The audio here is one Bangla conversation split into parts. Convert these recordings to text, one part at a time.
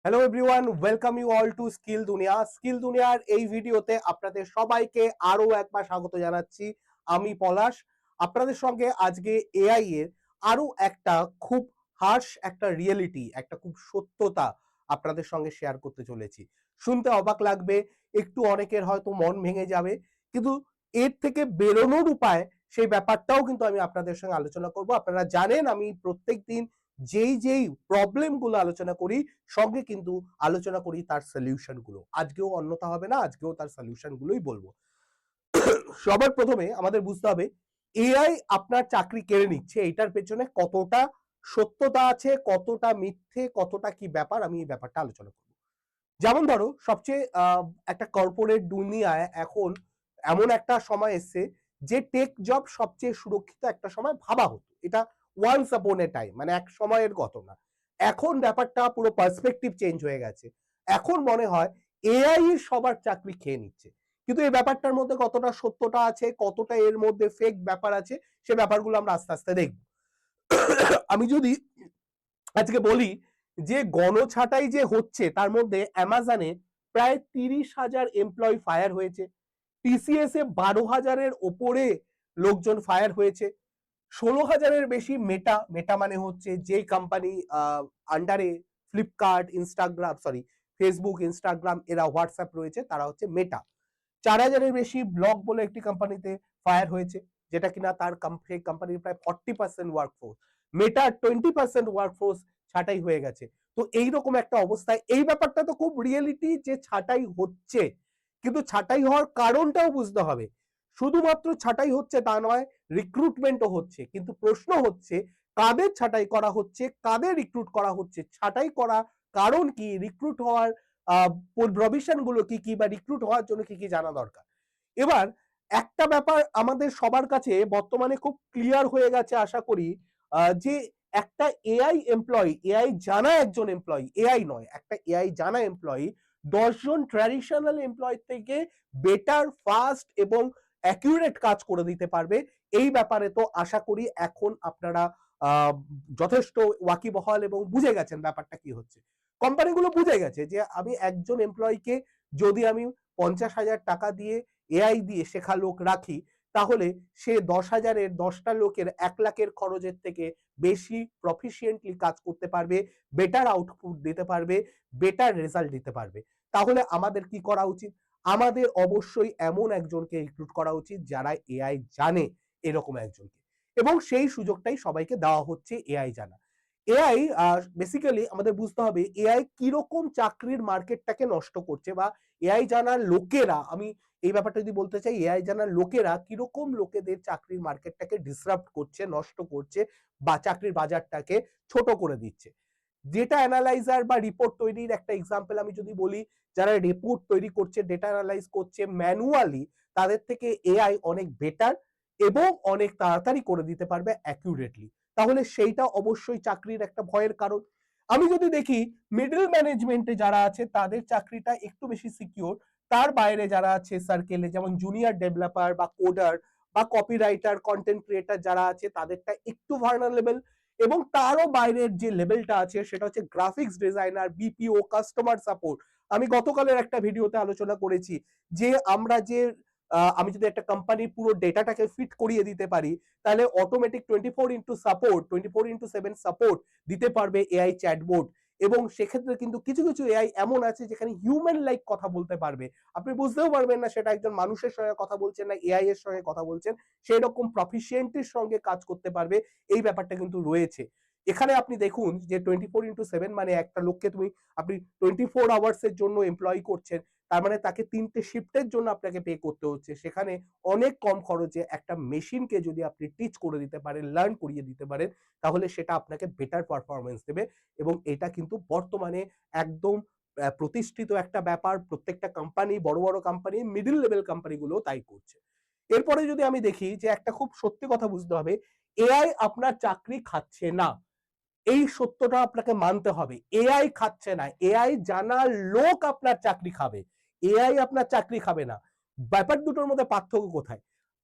Hello everyone, welcome you all to skill Duniya. Skill দুনিয়ার এই ভিডিওতে আপনাদের সবাইকে আরো একবার স্বাগত জানাচ্ছি। আমি পলাশ। আপনাদের সঙ্গে আজকে এআই এর আরো একটা খুব হার্শ একটা রিয়েলিটি, একটা খুব সত্যতা আপনাদের সঙ্গে শেয়ার করতে চলেছি। শুনতে অবাক লাগবে, একটু অনেকের হয়তো মন ভেঙে যাবে, কিন্তু এর থেকে বেরোনোর উপায়, সেই ব্যাপারটাও কিন্তু আমি আপনাদের সঙ্গে আলোচনা করব। আপনারা জানেন আমি প্রত্যেকদিন যেই প্রবলেম গুলো আলোচনা করি, সঙ্গে কিন্তু আলোচনা করি তার সলিউশন গুলো। আজকেও অন্যথা হবে না, আজকেও তার সলিউশন গুলোই বলবো। সবার প্রথমে আমাদের বুঝতে হবে এআই আপনার চাকরি কেড়ে নিচ্ছে, এটার পেছনে কতটা সত্যতা আছে, কতটা মিথ্যে, কতটা কি ব্যাপার, আমি এই ব্যাপারটা আলোচনা করব। যেমন ধরো সবচেয়ে একটা কর্পোরেট দুনিয়ায় এখন এমন একটা সময় এসছে যে টেক জব সবচেয়ে সুরক্ষিত একটা সময় ভাবা হতো। এটা ওয়ান্স আপন এ টাইম, মানে এক সময়ের ঘটনা। এখন ব্যাপারটা পুরো পার্সপেক্টিভ চেঞ্জ হয়ে গেছে। এখন মনে হয় এআই সবার চাকরি খেয়ে নিচ্ছে। কিন্তু এই ব্যাপারটার মধ্যে কতটা সত্যতা আছে, কতটা এর মধ্যে ফেক ব্যাপার আছে, সে ব্যাপারগুলো আমরা আস্তে আস্তে দেখব। আমি যদি আজকে বলি যে গণছাঁটাই যে হচ্ছে, তার মধ্যে অ্যামাজনে প্রায় 30,000 এমপ্লয়ি ফায়ার হয়েছে, টিসিএস এ 12,000-এর ওপরে লোকজন ফায়ার হয়েছে, 16,000-এর বেশি মেটা, মেটা মানে হচ্ছে যে কোম্পানি আন্ডারে Flipkart, Instagram, sorry Facebook, Instagram, এরা হোয়াটসঅ্যাপ রয়েছে, তারা হচ্ছে মেটা। 4,000-এর বেশি ব্লগ বলে একটি কোম্পানিতে ফায়ার হয়েছে, যেটা কিনা তার কোম্পানির প্রায় 40% ওয়ার্কফোর্স, মেটার 20% ওয়ার্কফোর্স ছাঁটাই হয়ে গেছে। তো এইরকম একটা অবস্থায় এই ব্যাপারটা তো খুব রিয়েলিটি যে ছাঁটাই হচ্ছে, কিন্তু ছাঁটাই হওয়ার কারণটাও বুঝতে হবে। শুধুমাত্র ছাঁটাই হচ্ছে তা নয়, রিক্রুটমেন্টও হচ্ছে। কিন্তু প্রশ্ন হচ্ছে কাদের ছাঁটাই করা হচ্ছে, কাদের রিক্রুট করা হচ্ছে, ছাঁটাই করা কারণ কি, রিক্রুট হওয়ার প্রভিশন গুলো কি কি, বা রিক্রুট হওয়ার জন্য কি কি জানা দরকার। এবার একটা ব্যাপার আমাদের সবার কাছে বর্তমানে খুব ক্লিয়ার হয়ে গেছে আশা করি, যে একটা এআই এমপ্লয়ি, এআই জানা একজন এমপ্লয়ি, এআই নয়, একটা এআই জানা এমপ্লয়ি 10 জন ট্র্যাডিশনাল এমপ্লয়ি থেকে বেটার, ফাস্ট এবং অ্যাকিউরেট কাজ করে দিতে পারবে। এই ব্যাপারে তো আশা করি এখন আপনারা যথেষ্ট ওয়াকিবহাল এবং বুঝে গেছেন ব্যাপারটা কি হচ্ছে। কোম্পানিগুলো বুঝে গেছে যে আমি একজন এমপ্লয়িকে যদি আমি 50,000 টাকা দিয়ে এআই দিয়ে শেখা লোক রাখি, তাহলে সে 10,000-এর 10টা লোকের 1 লাখের খরচের থেকে বেশি প্রফিসিয়েন্টলি কাজ করতে পারবে, বেটার আউটপুট দিতে পারবে, বেটার রেজাল্ট দিতে পারবে। তাহলে আমাদের কি করা উচিত? আমাদের অবশ্যই এমন একজনকে রিক্রুট করা উচিত যারা এআই জানে, এরকম একজনকে। এবং সেই সুযোগটাই সবাইকে দেওয়া হচ্ছে এআই জানা। এআই বেসিক্যালি আমাদের বুঝতে হবে এআই কিরকম চাকরির মার্কেটটাকে নষ্ট করছে, বা এআই জানার লোকেরা, আমি এই ব্যাপারটা যদি বলতে চাই, এআই জানার লোকেরা কিরকম লোকেদের চাকরির মার্কেটটাকে ডিসরাপ্ট করছে, নষ্ট করছে, বা চাকরির বাজারটাকে ছোট করে দিচ্ছে। ডেটা অ্যানালাইজার বা রিপোর্ট তৈরির একটা এক্সাম্পল আমি যদি বলি, যারা রিপোর্ট তৈরি করছে, ডেটা অ্যানালাইজ করছে ম্যানুয়ালি, তাদের থেকে এআই অনেক বেটার এবং অনেক তাড়াতাড়ি করে দিতে পারবে অ্যাকিউরেটলি। তাহলে সেইটা অবশ্যই চাকরির একটা ভয়ের কারণ। আমি যদি দেখি মিডল ম্যানেজমেন্টে যারা আছে তাদের চাকরিটা একটু বেশি সিকিউর, তার বাইরে যারা আছে সার্কেলে, যেমন জুনিয়র ডেভেলপার বা কোডার বা কপিরাইটার, কন্টেন্ট ক্রিয়েটার যারা আছে, তাদেরটা একটু ভার্নারেবল। এবং তারও বাইরের যে লেভেলটা আছে সেটা হচ্ছে graphics designer, BPO, customer support. আমি গতকালের একটা ভিডিওতে আলোচনা করেছি যে আমরা যে আমি যদি একটা কোম্পানির পুরো ডেটাটাকে ফিট করিয়ে দিতে পারি, তাহলে অটোমেটিক 24/7 সাপোর্ট দিতে পারবে এআই চ্যাটবোর্ড। এবং সেক্ষেত্রে কিন্তু কিছু কিছু এআই এমন আছে যেখানে হিউম্যান লাইক কথা বলতে পারবে, আপনি বুঝতেও পারবেন না সেটা একজন মানুষের সঙ্গে কথা বলছেন না এআই এর সঙ্গে কথা বলছেন। সেই রকম প্রফিসিয়েন্টের সঙ্গে কাজ করতে পারবে, এই ব্যাপারটা কিন্তু রয়েছে। এখানে আপনি দেখুন যে 24/7 মানে একটা লোককে আপনি 24 আওয়ার্স এর জন্য এমপ্লয়ি করছেন, তার মানে তাকে 3টে শিফটের জন্য আপনাকে পে করতে হচ্ছে। সেখানে অনেক কম খরচে একটা মেশিনকে যদি আপনি টিচ করে দিতে পারেন, লার্ন করিয়ে দিতে পারেন, তাহলে সেটা আপনাকে বেটার পারফরমেন্স দেবে। এবং এটা কিন্তু বর্তমানে একদম প্রতিষ্ঠিত একটা ব্যাপার। প্রত্যেকটা কোম্পানি, বড় বড় কোম্পানি, মিডল লেভেল কোম্পানিগুলো তাই করছে। এরপরে যদি আমি দেখি যে একটা খুব সত্যি কথা বুঝতে হবে, এআই আপনার চাকরি খাচ্ছে না, এই সত্যটা আপনাকে মানতে হবে। এআই খাচ্ছে না, এআই জানার লোক আপনার চাকরি খাবে, এআই আপনার চাকরি খাবে না। ব্যাপার দুটোর মধ্যে পার্থক্য কোথায়?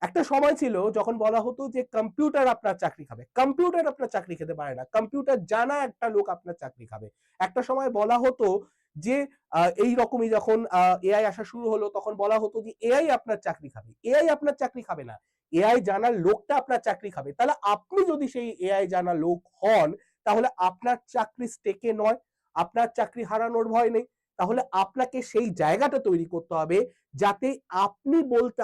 একটা সময় ছিল যখন বলা হতো যে কম্পিউটার আপনার চাকরি খাবে। কম্পিউটার আপনার চাকরি খেতে পারে না, কম্পিউটার জানা একটা লোক আপনার চাকরি খাবে। একটা সময় বলা হতো যে এইরকমই যখন এআই আসা শুরু হলো তখন বলা হতো যে এআই আপনার চাকরি খাবে। এআই আপনার চাকরি খাবে না, এআই জানার লোকটা আপনার চাকরি খাবে। তাহলে আপনি যদি সেই এআই জানা লোক হন তাহলে আপনার চাকরি স্টেকে নয়, আপনার চাকরি হারানোর ভয় নেই। তাহলে আপনাকে সেই জায়গাটা তৈরি করতে হবে যাতে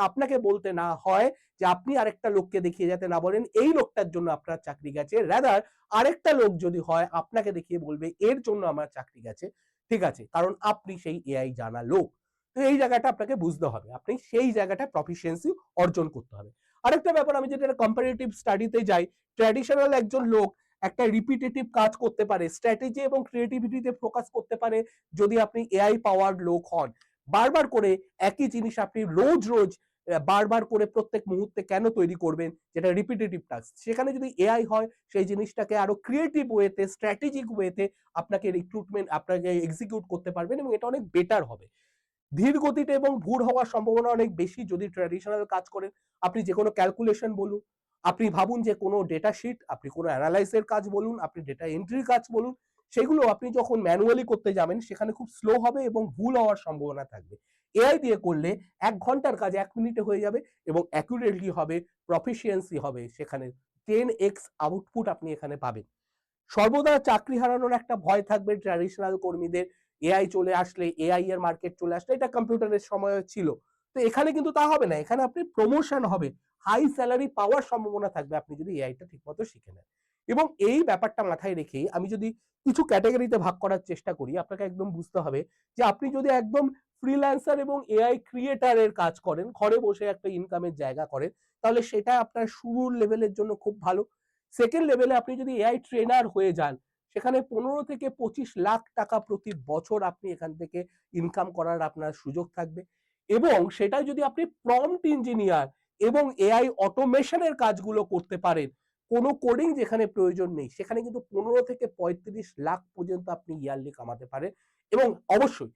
আপনাকে বলতে না হয় যে আপনি আরেকটা লোককে দেখিয়ে যাতে না বলেন এই লোকটার জন্য আপনার চাকরি গেছে, রাদার আরেকটা লোক যদি হয় আপনাকে দেখিয়ে বলবে এর জন্য আমার চাকরি গেছে। ঠিক আছে, কারণ আপনি সেই এআই জানা লোক। তো এই জায়গাটা আপনাকে বুঝতে হবে, আপনি সেই জায়গাটা প্রফিসিয়েন্সি অর্জন করতে হবে। আরেকটা ব্যাপার, আমি যদি একটা কম্পারেটিভ স্টাডিতে যাই, ট্র্যাডিশনাল একজন লোক একটা রিপিটেটিভ কাজ করতে পারে, স্ট্র্যাটেজি এবং ক্রিয়েটিভিটিতে ফোকাস করতে পারে যদি আপনি এআই পাওয়ার লোক হন। বারবার করে একই জিনিস আপনি রোজ রোজ বারবার করে প্রত্যেক মুহূর্তে কেন তৈরি করবেন, যেটা রিপিটেটিভ টাস্ক? সেখানে যদি এআই হয় সেই জিনিসটাকে আরো ক্রিয়েটিভ ওয়েতে, স্ট্র্যাটেজিক ওয়েতে আপনাকে এক্সিকিউট করতে পারবেন এবং এটা অনেক বেটার হবে। ধীর গতিতে এবং ভুল হওয়ার সম্ভাবনা অনেক বেশি যদি ট্র্যাডিশনাল কাজ করেন। আপনি যে কোনো ক্যালকুলেশন বলুন, আপনি ভাবুন যে কোনো ডেটা শিট, আপনি কোনো অ্যানালাইসের কাজ বলুন, আপনি ডেটা এন্ট্রির কাজ বলুন, সেগুলো আপনি যখন ম্যানুয়ালি করতে যাবেন সেখানে খুব স্লো হবে এবং ভুল হওয়ার সম্ভাবনা থাকবে। এআই দিয়ে করলে ১ ঘন্টার কাজ ১ মিনিটে হয়ে যাবে এবং অ্যাকুরেটলি হবে, প্রফিসিয়েন্সি হবে, সেখানে 10x আউটপুট আপনি এখানে পাবেন। সর্বদা চাকরি হারানোর একটা ভয় থাকবে ট্র্যাডিশনাল কর্মীদের, এআই চলে আসলে, এআই এর মার্কেট চলে আসলে, এটা কম্পিউটারের সময় ছিল। তো এখানে কিন্তু তা হবে না, এখানে আপনি প্রমোশন হবে, হাই স্যালারি পাওয়ার সম্ভাবনা থাকবে আপনি যদি এআইটা ঠিকমতো শিখে নেন। এবং এই ব্যাপারটা মাথায় রেখে আমি যদি কিছু ক্যাটাগরিতে ভাগ করার চেষ্টা করি, আপনাকে একদম বুঝতে হবে যে আপনি যদি একদম ফ্রিল্যান্সার এবং এআই ক্রিয়েটারের কাজ করেন, ঘরে বসে একটা ইনকামের জায়গা করেন, তাহলে সেটা আপনার শুরুর লেভেলের জন্য খুব ভালো। সেকেন্ড লেভেলে আপনি যদি এআই ট্রেনার হয়ে যান, সেখানে ১৫ থেকে ২৫ লাখ টাকা প্রতি বছর আপনি এখান থেকে ইনকাম করার আপনার সুযোগ থাকবে। এবং সেটা যদি আপনি প্রম্পট ইঞ্জিনিয়ার এবং এআই অটোমেশনের কাজগুলো করতে পারেন, কোনো কোডিং যেখানে প্রয়োজন নেই, সেখানে কিন্তু ১৫ থেকে ৩৫ লাখ পর্যন্ত আপনি ইয়ারলি কামাতে পারেন। এবং অবশ্যই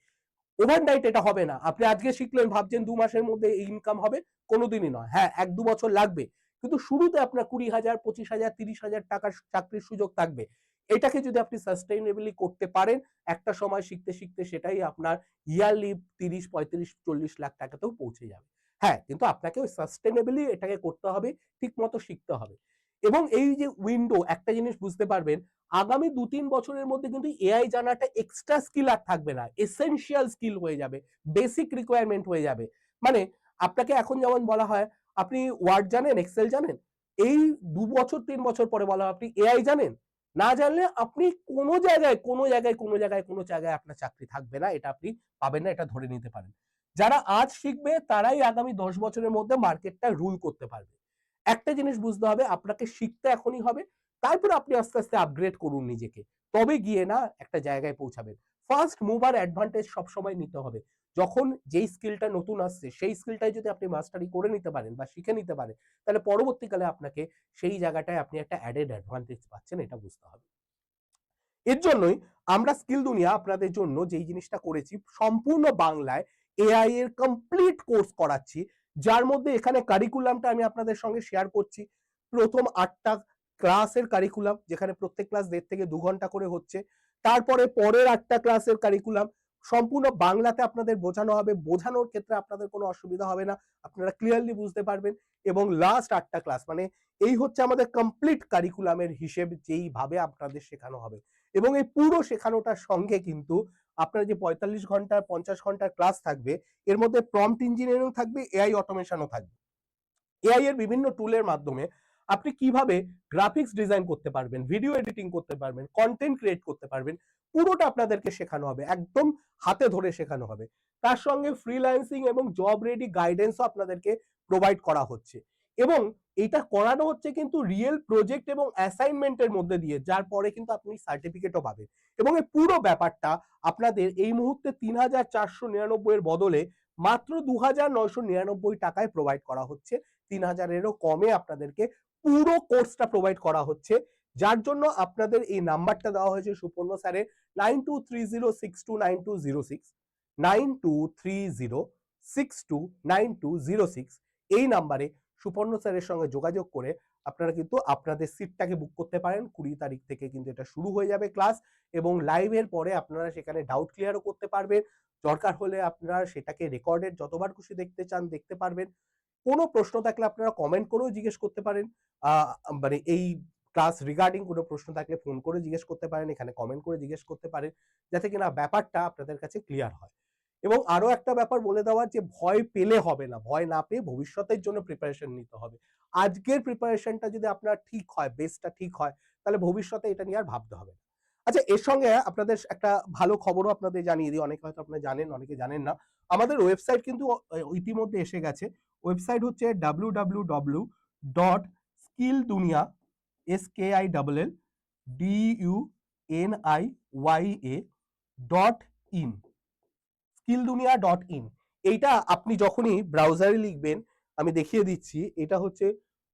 ওভারনাইট এটা হবে না। আপনি আজকে শিখলেন, ভাবছেন ২ মাসের মধ্যে এই ইনকাম হবে, কোনোদিনই নয়। হ্যাঁ, ১-২ বছর লাগবে, কিন্তু শুরুতে আপনার ২০,০০০, ২৫,০০০, ৩০,০০০ টাকার চাকরির সুযোগ থাকবে। এটাকে যদি আপনি সাস্টেইনেবলি করতে পারেন, একটা সময় শিখতে শিখতে সেটাই আপনার ইয়ারলি ৩০, ৩৫, ৪০ লাখ টাকাতেও পৌঁছে যাবে। হ্যাঁ, কিন্তু আপনাকে ওই সাস্টেইনেবলি এটাকে করতে হবে, ঠিক মতো শিখতে হবে। এবং এই যে উইন্ডো, একটা জিনিস বুঝতে পারবেন, আগামী ২-৩ বছরের মধ্যে কিন্তু এআই জানাটা এক্সট্রা স্কিল আর থাকবে না, এসেনশিয়াল স্কিল হয়ে যাবে, বেসিক রিকোয়ারমেন্ট হয়ে যাবে। মানে আপনাকে এখন যেমন বলা হয় আপনি ওয়ার্ড জানেন, এক্সেল জানেন, এই ২ বছর ৩ বছর পরে বলা হয় আপনি এআই জানেন, না জানলে আপনি কোনো জায়গায় আপনার চাকরি থাকবে না, এটা আপনি পাবেন না, এটা ধরে নিতে পারেন। যারা আজ শিখবে তারাই আগামী ১০ বছরের মধ্যে মার্কেটটা রুল করতে পারবে। একটা জিনিস বুঝতে হবে, আপনাকে শিখতে এখনই হবে, তারপর আপনি আস্তে আস্তে আপগ্রেড করুন নিজেকে, তবে গিয়ে না একটা জায়গায় পৌঁছাবেন। ফার্স্ট মুভার অ্যাডভান্টেজ সবসময় নিতে হবে। যখন যেই স্কিলটা নতুন আসছে সেই স্কিলটাই যদি আপনি মাস্টারি করে নিতে পারেন বা শিখে নিতে পারেন, তাহলে পরবর্তীকালে আপনাকে সেই জায়গাটায় আপনি একটা অ্যাডেড অ্যাডভান্টেজ পাচ্ছেন, এটা বুঝতে হবে। এর জন্যই আমরা স্কিল দুনিয়া আপনাদের জন্য যেই জিনিসটা করেছি, সম্পূর্ণ বাংলায় এআই এর কমপ্লিট কোর্স করাচ্ছি, যার মধ্যে এখানে কারিকুলামটা আমি আপনাদের সঙ্গে শেয়ার করছি। প্রথম ৮টা ক্লাসের কারিকুলাম, যেখানে প্রত্যেক ক্লাস ১.৫ থেকে ২ ঘন্টা করে হচ্ছে। তারপরে পরের ৮টা ক্লাসের কারিকুলাম সম্পূর্ণ বাংলাতে আপনাদের বোঝানো হবে, বোঝানোর ক্ষেত্রে আপনাদের কোনো অসুবিধা হবে না, আপনারা ক্লিয়ারলি বুঝতে পারবেন। এবং লাস্ট ৮টা ক্লাস, মানে এই হচ্ছে আমাদের কমপ্লিট কারিকুলামের হিসেব, যেইভাবে আপনাদের শেখানো হবে। এবং এই পুরো শেখানোটার সঙ্গে কিন্তু আপনার যে ৪৫ ঘন্টার ৫০ ঘন্টার ক্লাস থাকবে, এর মধ্যে প্রম্পট ইঞ্জিনিয়ারিং থাকবে, এআই অটোমেশনও থাকবে। এআই এর বিভিন্ন টুলের মাধ্যমে আপনি কিভাবে গ্রাফিক্স ডিজাইন করতে পারবেন, ভিডিও এডিটিং করতে পারবেন, কন্টেন্ট ক্রিয়েট করতে পারবেন, পুরোটা আপনাদেরকে শেখানো হবে, একদম হাতে ধরে শেখানো হবে। তার সঙ্গে ফ্রিল্যান্সিং এবং জব রেডি গাইডেন্সও আপনাদেরকে প্রোভাইড করা হচ্ছে। এবং এটা করানো হচ্ছে কিন্তু রিয়েল প্রজেক্ট এবং অ্যাসাইনমেন্টের মধ্যে দিয়ে, যার পরে কিন্তু আপনি সার্টিফিকেটও পাবেন। এবং এই পুরো ব্যাপারটা আপনাদের এই মুহূর্তে ৩,৪৯৯ এর বদলে মাত্র ২,৯৯৯ টাকায় প্রোভাইড করা হচ্ছে। ৩,০০০-এরও কমে আপনাদেরকে পুরো কোর্সটা প্রোভাইড করা হচ্ছে, যার জন্য আপনাদের এই নাম্বারটা দেওয়া হয়েছে সুপর্ণ স্যারের, 9230629206, 9230629206, এই নাম্বারে সুপর্ণ স্যারের সঙ্গে যোগাযোগ করে আপনারা কিন্তু আপনাদের সিটটাকে বুক করতে পারেন। 20 তারিখ থেকে কিন্তু এটা শুরু হয়ে যাবে ক্লাস, এবং লাইভের পরে আপনারা সেখানে ডাউট ক্লিয়ারও করতে পারবেন। দরকার হলে আপনারা সেটাকে রেকর্ডেড যতবার খুশি দেখতে চান দেখতে পারবেন। কোনো প্রশ্ন থাকলে আপনারা কমেন্ট করেও জিজ্ঞেস করতে পারেন। মানে এই ক্লাস রিগার্ডিং কোনো প্রশ্ন থাকলে ফোন করে জিজ্ঞেস করতে পারেন, এখানে কমেন্ট করে জিজ্ঞেস করতে পারেন, যাতে কিনা ব্যাপারটা আপনাদের কাছে ক্লিয়ার হয়। এবং আরো একটা ব্যাপার বলে দেওয়া, যে ভয় পেলে হবে না, ভয় না পেয়ে ভবিষ্যতের জন্য প্রিপারেশন নিতে হবে। আজকের প্রিপারেশনটা যদি আপনার ঠিক হয়, বেসটা ঠিক হয়, তাহলে ভবিষ্যতে এটা নিয়ে আর ভাবতে হবে না। আচ্ছা, এর সঙ্গে আপনাদের একটা ভালো খবরও আপনাদের জানিয়ে দিই, অনেকে হয়তো আপনারা জানেন, অনেকে জানেন না। আমাদের ওয়েবসাইট কিন্তু ইতিমধ্যে এসে গেছে। ওয়েবসাইট হচ্ছে www.skilldunia.in skilldunia.in। এইটা আপনি যখনই ব্রাউজারে লিখবেন, আমি দেখিয়ে দিচ্ছি, এটা হচ্ছে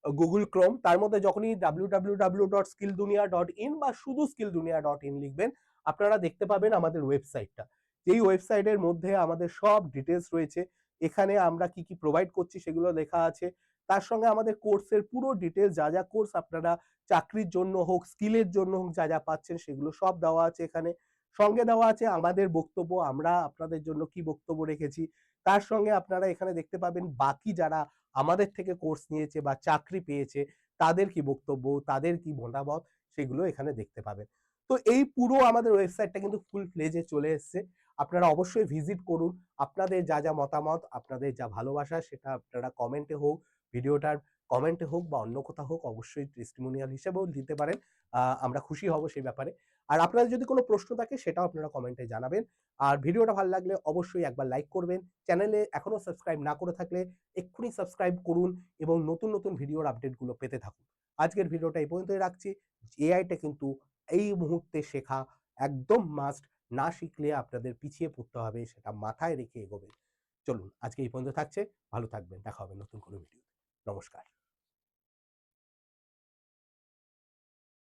গুগল ক্রোম, তার মধ্যে যখনই www.skilldunia.in বা শুধু skilldunia.in লিখবেন, আপনারা দেখতে পাবেন আমাদের ওয়েবসাইটটা। এই ওয়েবসাইটের মধ্যে আমাদের সব ডিটেলস রয়েছে। এখানে আমরা কি কি প্রোভাইড করছি সেগুলো লেখা আছে। তার সঙ্গে আমাদের কোর্সের পুরো ডিটেলস, যা যা কোর্স আপনারা চাকরির জন্য হোক, স্কিলের জন্য হোক, যা যা পাচ্ছেন সেগুলো সব দেওয়া আছে এখানে। সঙ্গে দেওয়া আছে আমাদের বক্তব্য, আমরা আপনাদের জন্য কি বক্তব্য রেখেছি। তার সঙ্গে আপনারা এখানে দেখতে পাবেন বাকি যারা আমাদের থেকে কোর্স নিয়েছে বা চাকরি পেয়েছে, তাদের কি বক্তব্য, তাদের কি মতামত, সেগুলো এখানে দেখতে পাবেন। তো এই পুরো আমাদের ওয়েবসাইটটা কিন্তু ফুল ফ্লেজে চলে এসছে। আপনারা অবশ্যই ভিজিট করুন। আপনাদের যা যা মতামত, আপনাদের যা ভালোবাসা, সেটা আপনারা কমেন্টে হোক, ভিডিওটার কমেন্টে হোক বা অন্য কোথাও হোক, অবশ্যই টেস্টিমোনিয়াল হিসেবেও দিতে পারেন। আমরা খুশি হব সেই ব্যাপারে। আর আপনাদের যদি কোনো প্রশ্ন থাকে সেটাও আপনারা কমেন্টে জানাবেন। আর ভিডিওটা ভালো লাগলে অবশ্যই একবার লাইক করবেন। চ্যানেলে এখনো সাবস্ক্রাইব না করে থাকলে এক্ষুনি সাবস্ক্রাইব করুন এবং নতুন নতুন ভিডিওর আপডেটগুলো পেতে থাকুন। আজকের ভিডিওটা এই পর্যন্তই রাখছি। এআইটা কিন্তু এই মুহূর্তে শেখা একদম মাস্ট। না শিখলে আপনাদের পিছিয়ে পড়তে হবে, সেটা মাথায় রেখে এগোবেন। চলুন, আজকে এই পর্যন্ত থাকছে। ভালো থাকবেন। দেখা হবে নতুন কোনো ভিডিওতে। নমস্কার।